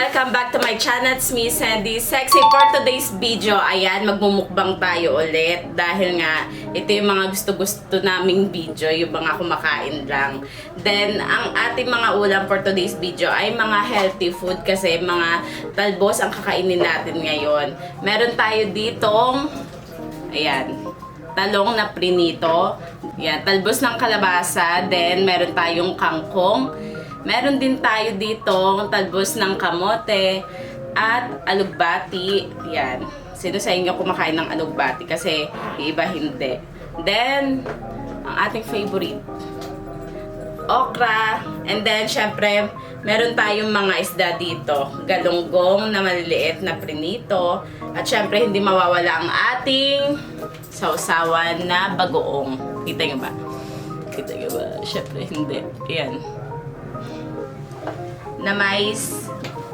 Welcome back to my channel. It's me, Sandy Sexy. For today's video, ayan, magmumukbang tayo ulit. Dahil nga, ito yung mga gusto-gusto naming video, yung mga kumakain lang. Then, ang ating mga ulam for today's video ay mga healthy food kasi mga talbos ang kakainin natin ngayon. Meron tayo ditong, ayan, talong na prinito. Yan, talbos ng kalabasa. Then, meron tayong kangkong. Meron din tayo dito talbos ng kamote at alugbati. Yan. Sino sa inyo kumakain ng alugbati? Kasi iba hindi. Then, ang ating favorite, okra. And then, syempre, meron tayong mga isda dito. Galunggong na maliliit na prinito. At syempre, hindi mawawala ang ating sausawan na bagoong. Kita nyo ba? Kita nyo ba? Syempre, hindi. Yan. Na mais,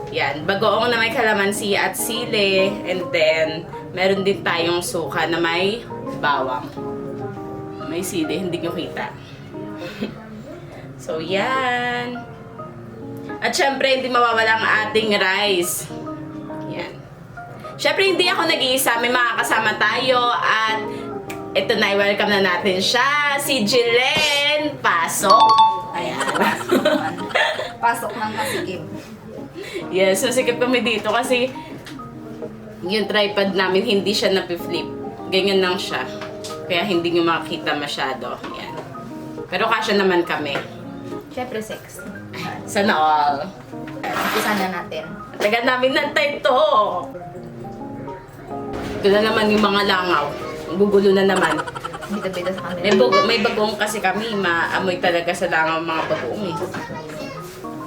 yan, bagoong na may kalamansi at sili, and then meron din tayong suka na may bawang, may sili, hindi nyo kita. So yan, at syempre hindi mawawala ang ating rice. Yan, syempre hindi ako nag-iisa, may mga kasama tayo, at ito na, i-welcome na natin siya, si Jillian. Pasok. Ayan. Pasok ng masikip. Yes, masikip kami dito kasi yung tripod namin hindi siya napi-flip. Ganyan lang siya. Kaya hindi nyo makakita masyado. Yan. Pero kasya naman kami. Siyempre sex. Sana all. Umpisa na natin. Tagal namin nantay to. Ito na naman yung mga langaw. Gugulo na naman. Bida-bida sa kanila. May bagoong kasi kami. Maamoy talaga sa langaw mga bagoong eh.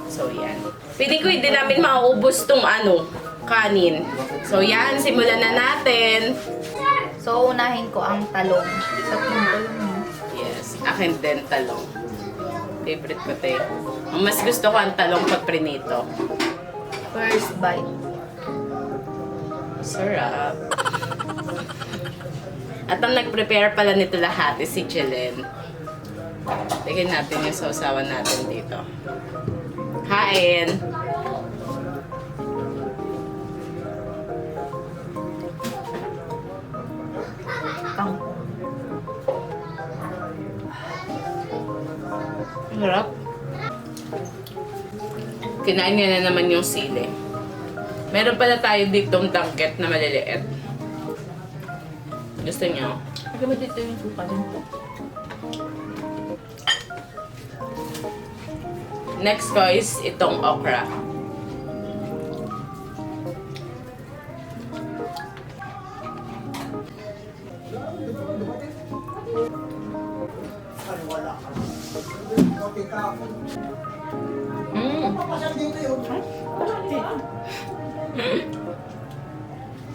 So, yan. Pwede ko hindi namin mauubos tong kanin. So, yan. Simulan na natin. So, unahin ko ang talong. Tatlong talong mo. Yes. Akin din talong. Favorite ko te. Ang mas gusto ko ang talong pag prinito. First bite. Sarap. At ang nag-prepare pala nito lahat is si Jillian. Tignan natin yung sausawan natin dito. Kain! Kangkong. Sarap. Kinain niya na naman yung sili. Meron pala tayo ditong tangket na maliliit. Gusto niyo? Lagyan mo dito yung suka din. Next ko is itong okra.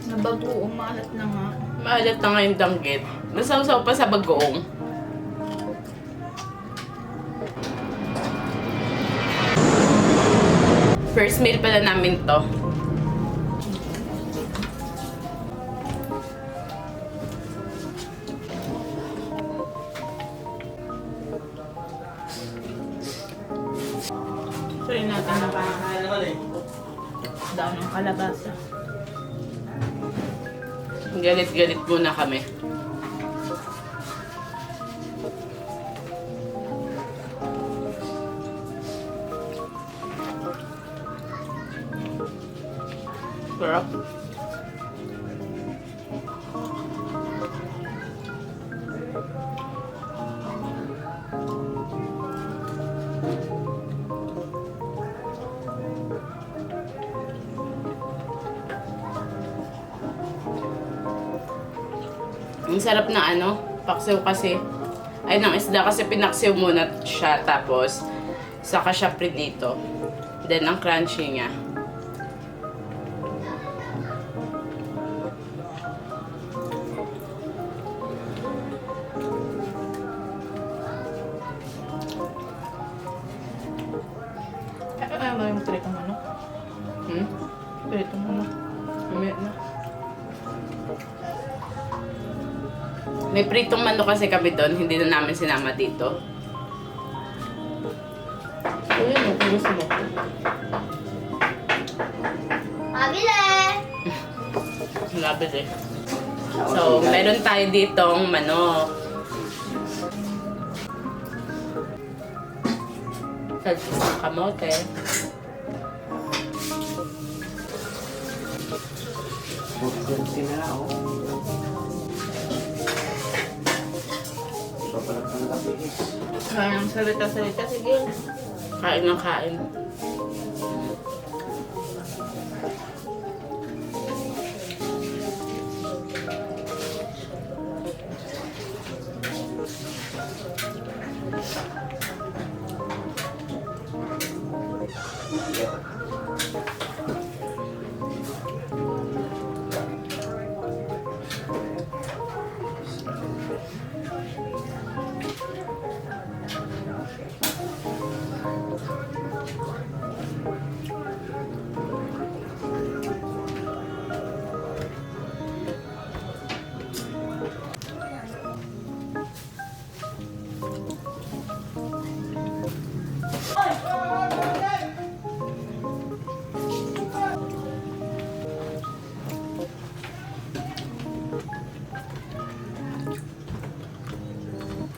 Nabagoong maalat na nga. Maalat na nga yung danggit. Nasawsaw pa sa bagoong. First meal pala namin to. Try natin na Daw ng kalabasa. galit-galit muna kami. Sarap. Ang sarap na paksiw kasi. Ay, ng isda kasi pinaksiw muna siya tapos saka siya prinito. Then ang crunchy niya. Ano yung pritong manok? Pritong manok. Mamaya na. May pritong manok kasi kami doon, hindi na namin sinama dito. Ayun, kung gusto mo. Pabili! Labis eh. So, meron tayo ditong manok. Salsis ng kamote. Buti na na ako. Papalag ka na kapigis. Kain salita-salita, sige. Kain ng kain.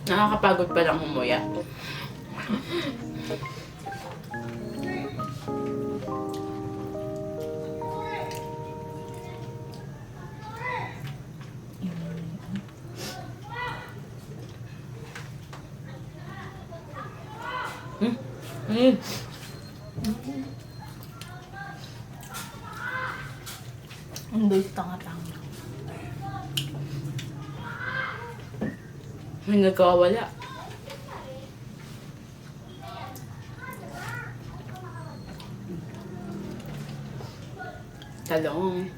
Nakakapagod pa lang humuya. Hindi, tanga-tanga. May nagkawala. Talong.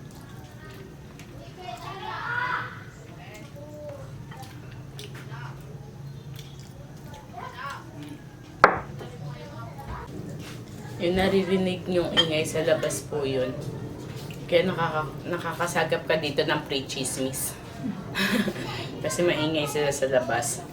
Yung naririnig niyong ingay sa labas po yun. Kaya nakakasagap ka dito ng pre-chismis. Kasi maingay sila sa labas.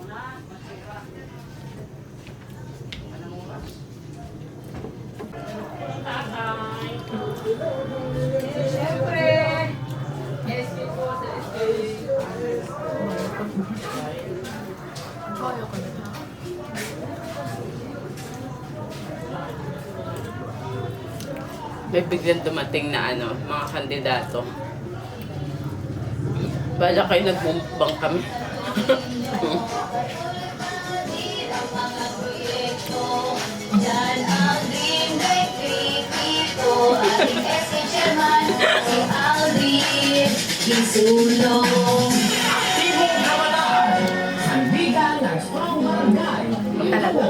May biglang dumating na mga kandidato. Bala kayo nagmumukbang kami. Diyan ang dream kay Kiko, ating SC chairman, si Aldrin, isulong. Tibok Kabataan, sandigan ng strong barangay. Talaga.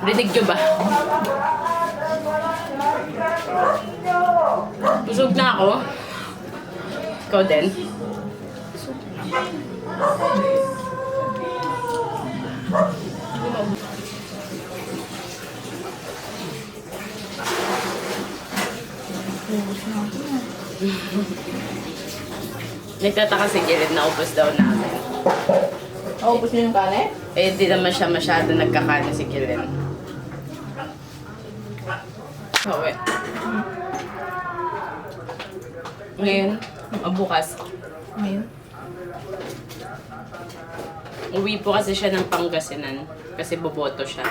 Rinig nyo ba? Busog na ako. Ikaw din? Nagtataka si Gilid na ubos daw namin. Ubus niyo yung kanin? Eh, di naman siya masyado nagkakain si Gilid. Sawi. Ngayon, bukas. Ngayon? Uwi po kasi siya ng Pangasinan. Kasi boboto siya.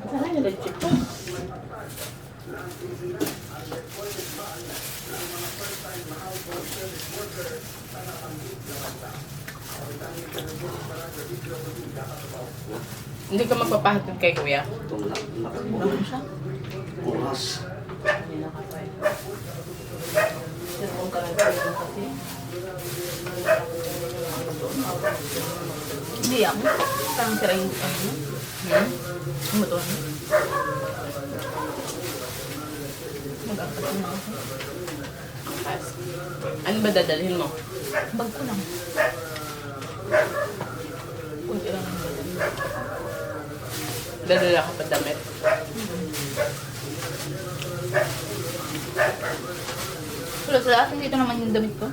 Saan yung legit po? Hindi ka magpapahatid kay kuya? Itong Ano siya? oras. Sirpong ka lang kayo kasi. Hindi ako. Parang sira yung ano. Umutuan. Mag-apat na ako. Ano ba dadalhin mo? Bag ko lang. Kunti lang ang bag. Dadala ka pa damit. Wala sa atin dito naman yung damit ko.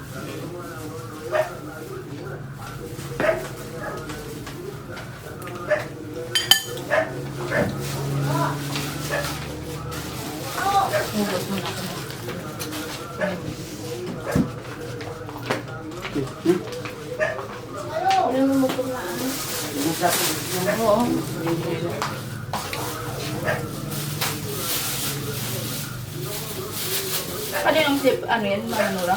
Hubos muna ako na. Oo. Kaninong slip, ano yan, mga Nora?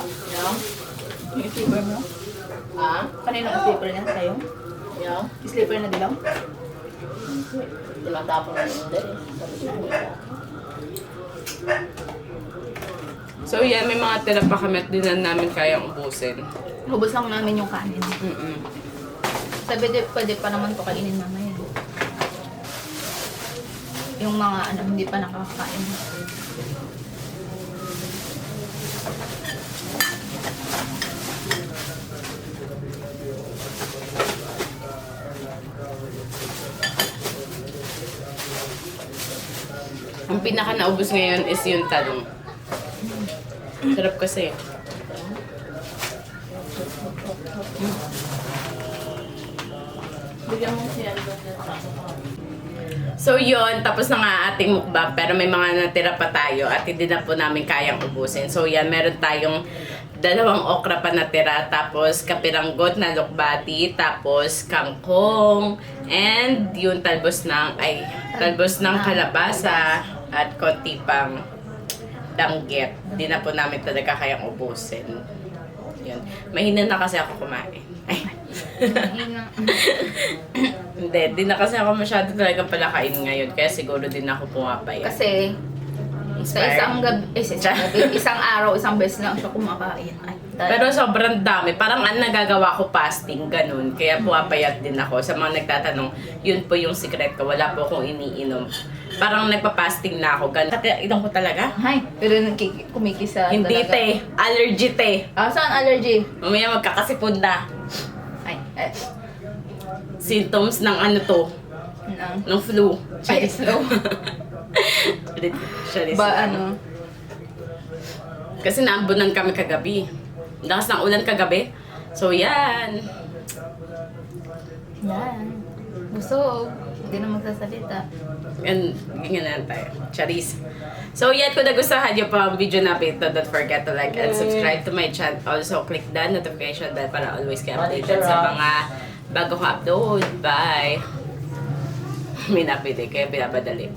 Yung slipper mo? Ha? Kaninong slipper niya sa'yo? Yeah. Slipper na dilaw? Tumatapon na yung So yan, may mga tira pa kami at di na namin kayang ubusin. Hubos lang namin yung kanin. Mm-mm. Sabi pwede pa naman to kainin mamaya. Yung mga ano, hindi pa nakakain. Ang pinaka naubos ngayon is yung talong. Sarap kasi. Bigyan mo siya. So yun, tapos na nga ating mukbang pero may mga natira pa tayo at hindi na po namin kayang ubusin. So yan, meron tayong 2 okra pa natira, tapos kapiranggot na lukbati, tapos kangkong, and yung talbos ng kalabasa at konti pang danggit. Hindi na po namin talaga kayang ubusin. Yun. Mahina na kasi ako kumain. Ay. Hindi na kasi ako masyado talagang palakain ngayon. Kaya siguro din ako pumapayat. Kasi sa isang gabi, isang araw, isang beses lang siya kumakain. Ay, Pero sobrang dami. Parang ang nagagawa ko fasting, ganun. Kaya pumapayat din ako. Sa mga nagtatanong, yun po yung secret ko. Wala po akong iniinom. Parang nagpa-fasting na ako. Ganun. Inom ko talaga? Ay, pero kumikisa Hindi talaga. te. Allergy te. Ah, saan allergy? Mamaya magkakasipon na. Ay, Symptoms ng ano to. Ng flu. Ay, slow. Charis. Ba, ano? Kasi naambunan kami kagabi. Lakas ng ulan kagabi. So, yan. Yan. Busog. Hindi na magsasalita. And, ganyan na tayo. Charis. So, yan. Kung nagustuhan nyo pa ang video natin ito, don't forget to like and subscribe to my channel. Also, click the notification bell para always kayo updated sa mga bago ko upload. Bye! May napili kaya pinabadali.